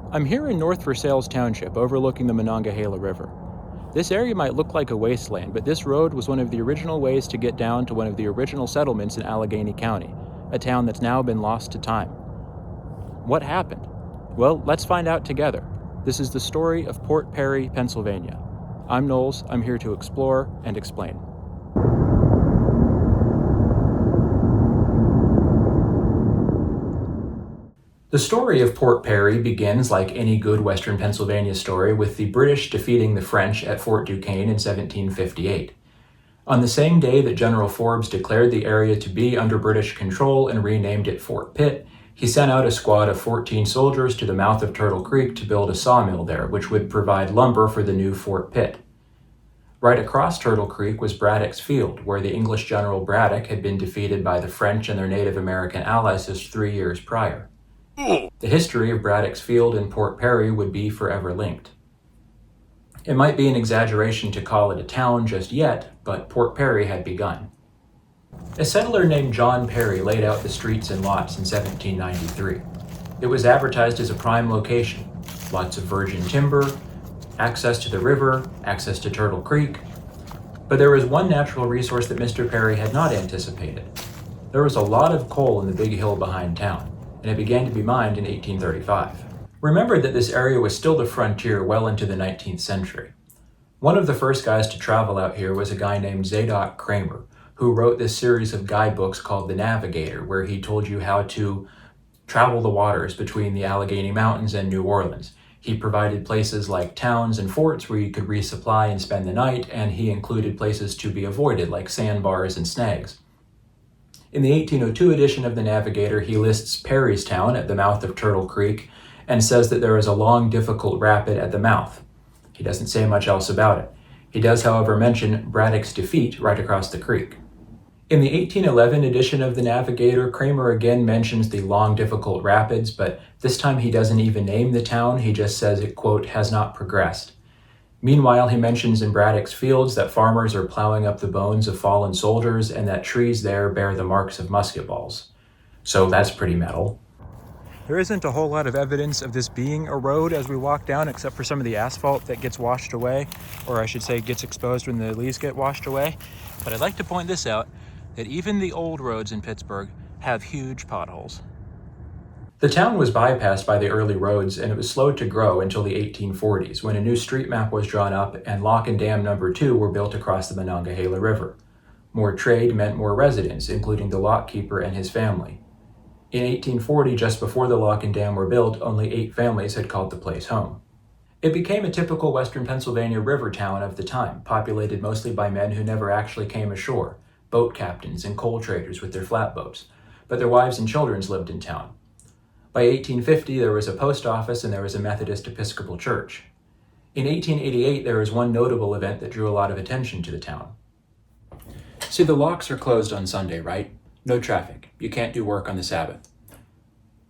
I'm here in North Versailles Township, overlooking the Monongahela River. This area might look like a wasteland, but this road was one of the original ways to get down to one of the original settlements in Allegheny County, a town that's now been lost to time. What happened? Well, let's find out together. This is the story of Port Perry, Pennsylvania. I'm Knowles. I'm here to explore and explain. The story of Port Perry begins, like any good Western Pennsylvania story, with the British defeating the French at Fort Duquesne in 1758. On the same day that General Forbes declared the area to be under British control and renamed it Fort Pitt, he sent out a squad of 14 soldiers to the mouth of Turtle Creek to build a sawmill there, which would provide lumber for the new Fort Pitt. Right across Turtle Creek was Braddock's Field, where the English General Braddock had been defeated by the French and their Native American allies just 3 years prior. The history of Braddock's Field and Port Perry would be forever linked. It might be an exaggeration to call it a town just yet, but Port Perry had begun. A settler named John Perry laid out the streets and lots in 1793. It was advertised as a prime location, lots of virgin timber, access to the river, access to Turtle Creek. But there was one natural resource that Mr. Perry had not anticipated. There was a lot of coal in the big hill behind town, and it began to be mined in 1835. Remember that this area was still the frontier well into the 19th century. One of the first guys to travel out here was a guy named Zadok Kramer, who wrote this series of guidebooks called The Navigator, where he told you how to travel the waters between the Allegheny Mountains and New Orleans. He provided places like towns and forts where you could resupply and spend the night, and he included places to be avoided like sandbars and snags. In the 1802 edition of The Navigator, he lists Perrystown at the mouth of Turtle Creek and says that there is a long, difficult rapid at the mouth. He doesn't say much else about it. He does, however, mention Braddock's defeat right across the creek. In the 1811 edition of The Navigator, Kramer again mentions the long, difficult rapids, but this time he doesn't even name the town. He just says it, quote, has not progressed. Meanwhile, he mentions in Braddock's Fields that farmers are plowing up the bones of fallen soldiers and that trees there bear the marks of musket balls. So that's pretty metal. There isn't a whole lot of evidence of this being a road as we walk down, except for some of the asphalt that gets washed away, or I should say gets exposed when the leaves get washed away. But I'd like to point this out, that even the old roads in Pittsburgh have huge potholes. The town was bypassed by the early roads, and it was slow to grow until the 1840s, when a new street map was drawn up and Lock and Dam No. 2 were built across the Monongahela River. More trade meant more residents, including the lockkeeper and his family. In 1840, just before the lock and dam were built, only 8 families had called the place home. It became a typical Western Pennsylvania river town of the time, populated mostly by men who never actually came ashore, boat captains and coal traders with their flatboats, but their wives and children lived in town. By 1850, there was a post office and there was a Methodist Episcopal church. In 1888, there was one notable event that drew a lot of attention to the town. See, the locks are closed on Sunday, right? No traffic. You can't do work on the Sabbath.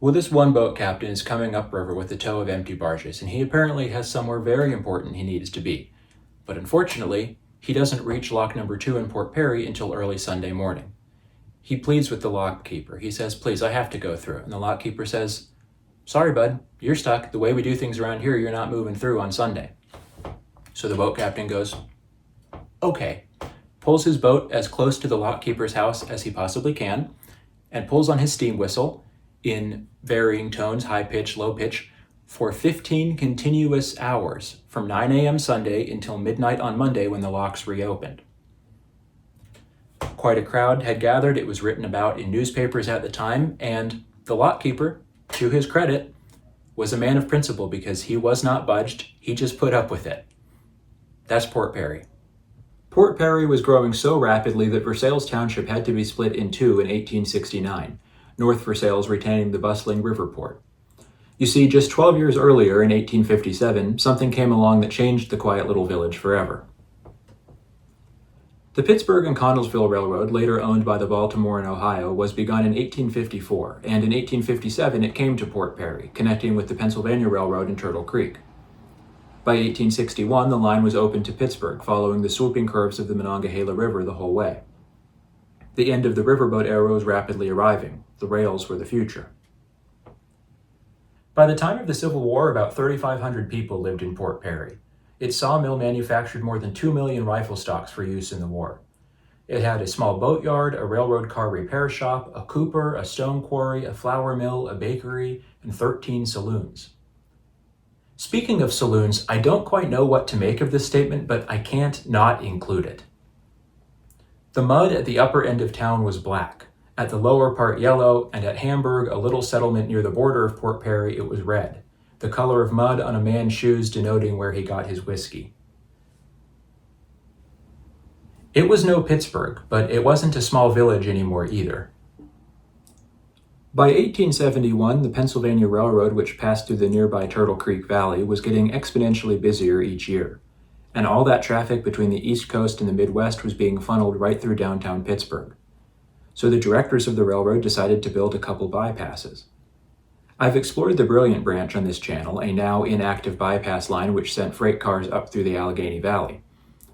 Well, this one boat captain is coming upriver with a tow of empty barges, and he apparently has somewhere very important he needs to be. But unfortunately, he doesn't reach lock No. 2 in Port Perry until early Sunday morning. He pleads with the lockkeeper. He says, please, I have to go through. And the lockkeeper says, sorry, bud, you're stuck. The way we do things around here, you're not moving through on Sunday. So the boat captain goes, okay, pulls his boat as close to the lockkeeper's house as he possibly can, and pulls on his steam whistle in varying tones, high pitch, low pitch, for 15 continuous hours from 9 a.m. Sunday until midnight on Monday when the locks reopened. Quite a crowd had gathered. It was written about in newspapers at the time, and the lockkeeper, to his credit, was a man of principle because he was not budged. He just put up with it. That's Port Perry. Port Perry was growing so rapidly that Versailles Township had to be split in two in 1869, North Versailles retaining the bustling river port. You see, just 12 years earlier, in 1857, something came along that changed the quiet little village forever. The Pittsburgh and Connellsville Railroad, later owned by the Baltimore and Ohio, was begun in 1854, and in 1857 it came to Port Perry, connecting with the Pennsylvania Railroad in Turtle Creek. By 1861, the line was opened to Pittsburgh, following the swooping curves of the Monongahela River the whole way. The end of the riverboat era was rapidly arriving. The rails were the future. By the time of the Civil War, about 3,500 people lived in Port Perry. Its sawmill manufactured more than 2 million rifle stocks for use in the war. It had a small boatyard, a railroad car repair shop, a cooper, a stone quarry, a flour mill, a bakery, and 13 saloons. Speaking of saloons, I don't quite know what to make of this statement, but I can't not include it. The mud at the upper end of town was black, at the lower part yellow, and at Hamburg, a little settlement near the border of Port Perry, it was red, the color of mud on a man's shoes denoting where he got his whiskey. It was no Pittsburgh, but it wasn't a small village anymore either. By 1871, the Pennsylvania Railroad, which passed through the nearby Turtle Creek Valley, was getting exponentially busier each year, and all that traffic between the East Coast and the Midwest was being funneled right through downtown Pittsburgh. So the directors of the railroad decided to build a couple bypasses. I've explored the Brilliant Branch on this channel, a now inactive bypass line which sent freight cars up through the Allegheny Valley.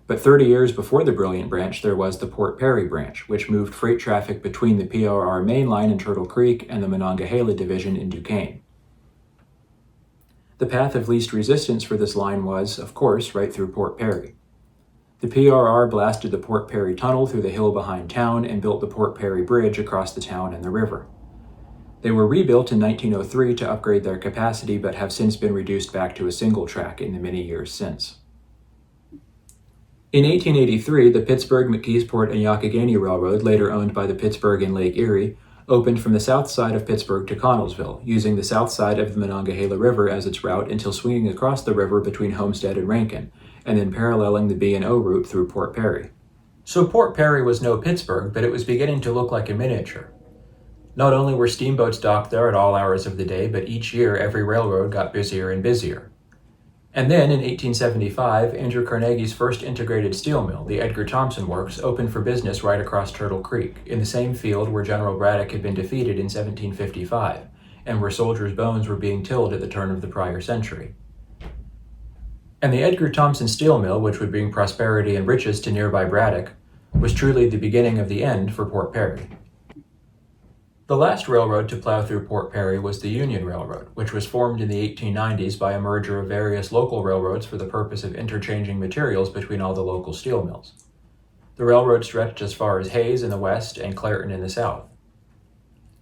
But 30 years before the Brilliant Branch, there was the Port Perry Branch, which moved freight traffic between the PRR main line in Turtle Creek and the Monongahela Division in Duquesne. The path of least resistance for this line was, of course, right through Port Perry. The PRR blasted the Port Perry Tunnel through the hill behind town and built the Port Perry Bridge across the town and the river. They were rebuilt in 1903 to upgrade their capacity, but have since been reduced back to a single track in the many years since. In 1883, the Pittsburgh, McKeesport, and Youghiogheny Railroad, later owned by the Pittsburgh and Lake Erie, opened from the south side of Pittsburgh to Connellsville, using the south side of the Monongahela River as its route until swinging across the river between Homestead and Rankin, and then paralleling the B&O route through Port Perry. So Port Perry was no Pittsburgh, but it was beginning to look like a miniature. Not only were steamboats docked there at all hours of the day, but each year every railroad got busier and busier. And then, in 1875, Andrew Carnegie's first integrated steel mill, the Edgar Thomson Works, opened for business right across Turtle Creek, in the same field where General Braddock had been defeated in 1755, and where soldiers' bones were being tilled at the turn of the prior century. And the Edgar Thomson steel mill, which would bring prosperity and riches to nearby Braddock, was truly the beginning of the end for Port Perry. The last railroad to plow through Port Perry was the Union Railroad, which was formed in the 1890s by a merger of various local railroads for the purpose of interchanging materials between all the local steel mills. The railroad stretched as far as Hayes in the west and Clairton in the south.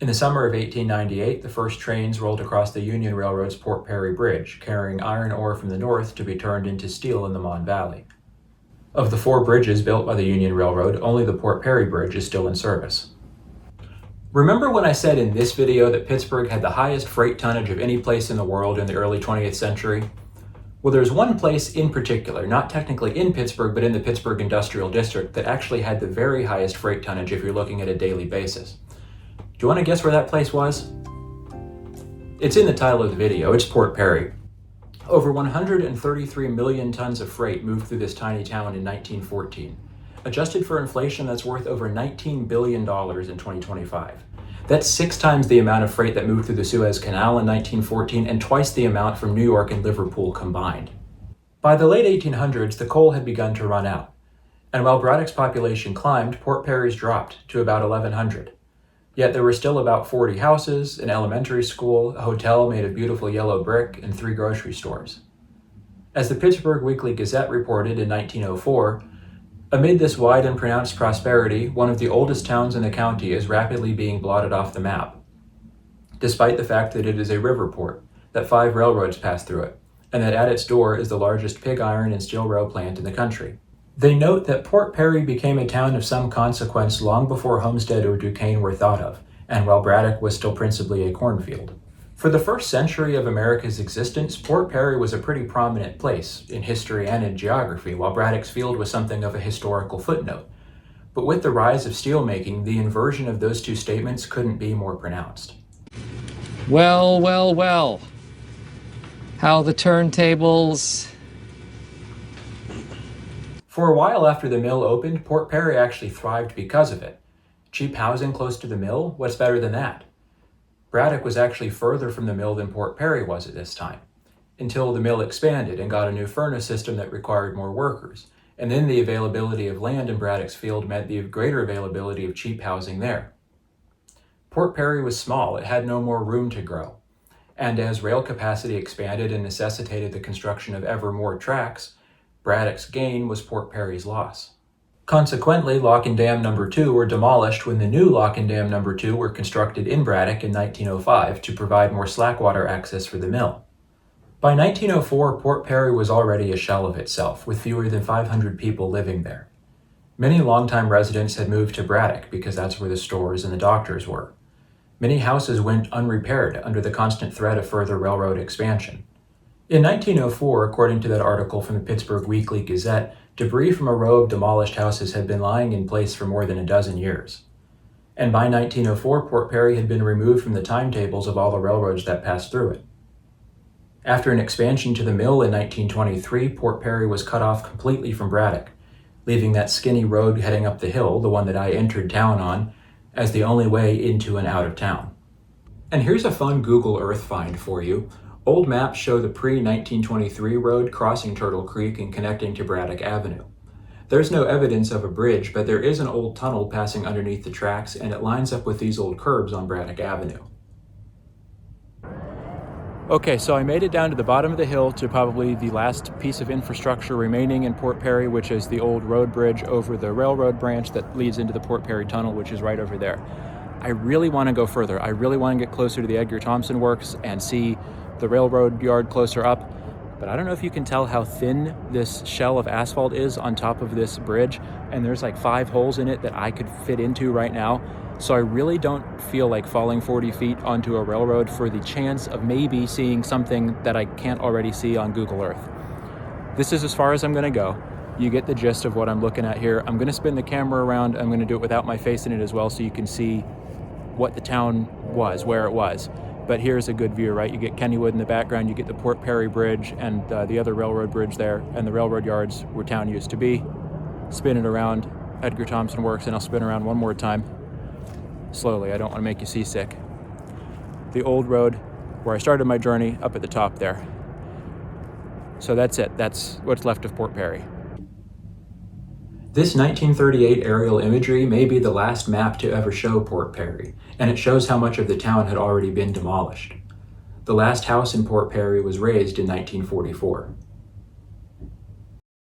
In the summer of 1898, the first trains rolled across the Union Railroad's Port Perry Bridge, carrying iron ore from the north to be turned into steel in the Mon Valley. Of the 4 bridges built by the Union Railroad, only the Port Perry Bridge is still in service. Remember when I said in this video that Pittsburgh had the highest freight tonnage of any place in the world in the early 20th century? Well, there's one place in particular, not technically in Pittsburgh, but in the Pittsburgh Industrial District, that actually had the very highest freight tonnage if you're looking at a daily basis. Do you want to guess where that place was? It's in the title of the video. It's Port Perry. Over 133 million tons of freight moved through this tiny town in 1914. Adjusted for inflation, that's worth over $19 billion in 2025. That's 6 times the amount of freight that moved through the Suez Canal in 1914 and twice the amount from New York and Liverpool combined. By the late 1800s, the coal had begun to run out. And while Braddock's population climbed, Port Perry's dropped to about 1,100. Yet there were still about 40 houses, an elementary school, a hotel made of beautiful yellow brick, and 3 grocery stores. As the Pittsburgh Weekly Gazette reported in 1904, amid this wide and pronounced prosperity, one of the oldest towns in the county is rapidly being blotted off the map, despite the fact that it is a river port, that 5 railroads pass through it, and that at its door is the largest pig iron and steel rail plant in the country. They note that Port Perry became a town of some consequence long before Homestead or Duquesne were thought of, and while Braddock was still principally a cornfield. For the first century of America's existence, Port Perry was a pretty prominent place in history and in geography, while Braddock's Field was something of a historical footnote. But with the rise of steelmaking, the inversion of those 2 statements couldn't be more pronounced. Well, well, well. How the turntables. For a while after the mill opened, Port Perry actually thrived because of it. Cheap housing close to the mill? What's better than that? Braddock was actually further from the mill than Port Perry was at this time, until the mill expanded and got a new furnace system that required more workers, and then the availability of land in Braddock's Field meant the greater availability of cheap housing there. Port Perry was small, it had no more room to grow, and as rail capacity expanded and necessitated the construction of ever more tracks, Braddock's gain was Port Perry's loss. Consequently, Lock and Dam No. 2 were demolished when the new Lock and Dam No. 2 were constructed in Braddock in 1905 to provide more slackwater access for the mill. By 1904, Port Perry was already a shell of itself, with fewer than 500 people living there. Many longtime residents had moved to Braddock because that's where the stores and the doctors were. Many houses went unrepaired under the constant threat of further railroad expansion. In 1904, according to that article from the Pittsburgh Weekly Gazette, debris from a row of demolished houses had been lying in place for more than a dozen years. And by 1904, Port Perry had been removed from the timetables of all the railroads that passed through it. After an expansion to the mill in 1923, Port Perry was cut off completely from Braddock, leaving that skinny road heading up the hill, the one that I entered town on, as the only way into and out of town. And here's a fun Google Earth find for you. Old maps show the pre-1923 road crossing Turtle Creek and connecting to Braddock Avenue. There's no evidence of a bridge, but there is an old tunnel passing underneath the tracks, and it lines up with these old curbs on Braddock Avenue. Okay, so I made it down to the bottom of the hill to probably the last piece of infrastructure remaining in Port Perry, which is the old road bridge over the railroad branch that leads into the Port Perry Tunnel, which is right over there. I really want to go further. I really want to get closer to the Edgar Thomson Works and see the railroad yard closer up. But I don't know if you can tell how thin this shell of asphalt is on top of this bridge, and there's like 5 holes in it that I could fit into right now. So I really don't feel like falling 40 feet onto a railroad for the chance of maybe seeing something that I can't already see on Google Earth. This is as far as I'm going to go. You get the gist of what I'm looking at here. I'm going to spin the camera around. I'm going to do it without my face in it as well, so you can see what the town was, where it was. But here's a good view, right? You get Kennywood in the background, you get the Port Perry Bridge and the other railroad bridge there, and the railroad yards where town used to be. Spin it around, Edgar Thomson Works, and I'll spin around one more time. Slowly, I don't want to make you seasick. The old road where I started my journey up at the top there. So that's it. That's what's left of Port Perry. This 1938 aerial imagery may be the last map to ever show Port Perry, and it shows how much of the town had already been demolished. The last house in Port Perry was razed in 1944.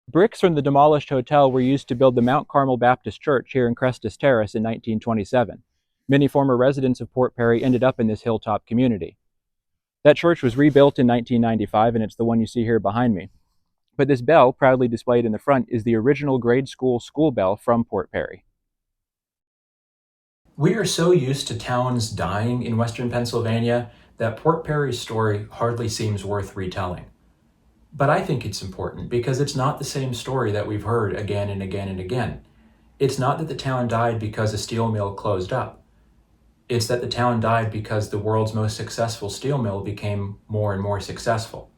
Bricks from the demolished hotel were used to build the Mount Carmel Baptist Church here in Crestus Terrace in 1927. Many former residents of Port Perry ended up in this hilltop community. That church was rebuilt in 1995, and it's the one you see here behind me. But this bell, proudly displayed in the front, is the original grade school bell from Port Perry. We are so used to towns dying in western Pennsylvania that Port Perry's story hardly seems worth retelling. But I think it's important because it's not the same story that we've heard again and again and again. It's not that the town died because a steel mill closed up. It's that the town died because the world's most successful steel mill became more and more successful.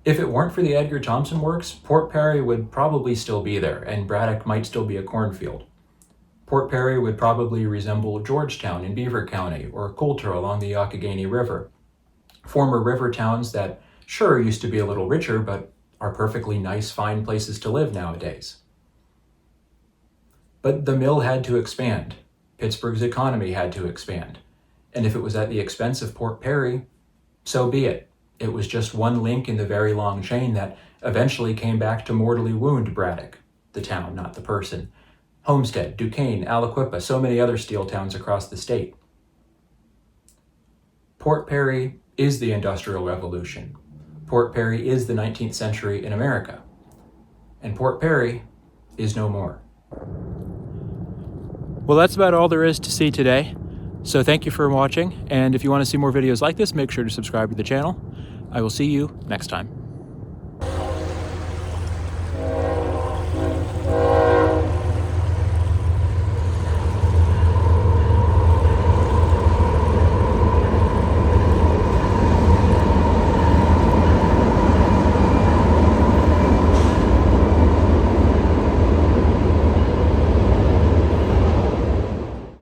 If it weren't for the Edgar Thomson Works, Port Perry would probably still be there, and Braddock might still be a cornfield. Port Perry would probably resemble Georgetown in Beaver County, or Coulter along the Allegheny River. Former river towns that, sure, used to be a little richer, but are perfectly nice, fine places to live nowadays. But the mill had to expand. Pittsburgh's economy had to expand. And if it was at the expense of Port Perry, so be it. It was just one link in the very long chain that eventually came back to mortally wound Braddock, the town, not the person. Homestead, Duquesne, Aliquippa, so many other steel towns across the state. Port Perry is the Industrial Revolution. Port Perry is the 19th century in America. And Port Perry is no more. Well, that's about all there is to see today. So thank you for watching, and if you want to see more videos like this, make sure to subscribe to the channel. I will see you next time.